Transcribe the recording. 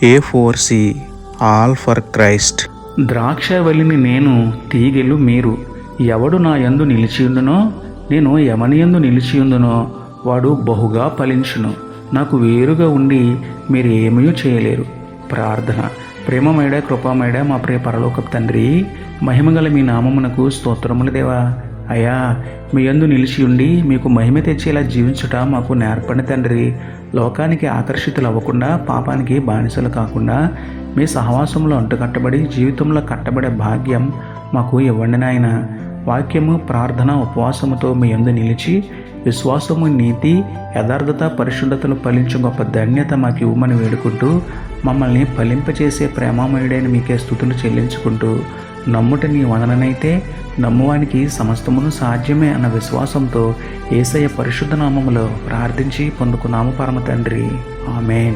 A4C all for Christ. ద్రాక్షవల్లిని నేను, తీగెలు మీరు. ఎవడు నా యందు నిలిచియుండునో, నేను ఎవని యందు నిలిచియుండునో వాడు బహుగా ఫలించును. నాకు వేరుగా ఉండి మీరు ఏమీ చేయలేరు. ప్రార్థన. ప్రేమమేడ కృపామేడ మా ప్రియ పరలోకపు తండ్రి, మహిమగల మీ నామమునకు స్తోత్రములు దేవా. అయ్యా, మీ యందు నిలిచి ఉండి మీకు మహిమ తెచ్చేలా జీవించుట మాకు నేర్పండి తండ్రి. లోకానికి ఆకర్షితులు అవ్వకుండా, పాపానికి బానిసలు కాకుండా మీ సహవాసంలో అంటుకట్టబడి జీవితంలో కట్టబడే భాగ్యం మాకు ఇవ్వండి నాయన. వాక్యము, ప్రార్థన, ఉపవాసముతో మీ యందు నిలిచి విశ్వాసము, నీతి, యథార్థత, పరిశుద్ధతలు ఫలించే గొప్ప ధన్యత మాకు ఇవ్వమని వేడుకుంటూ, మమ్మల్ని ఫలింపచేసే ప్రేమామయుడైన మీకే స్తుతులు చెల్లించుకుంటూ, నమ్ముట నీ వదననైతే నమ్మువానికి సమస్తమును సాధ్యమే అన్న విశ్వాసంతో యేసయ్య పరిశుద్ధ నామములో ప్రార్థించి పొందుకున్నాము పరమ తండ్రి. ఆమేన్.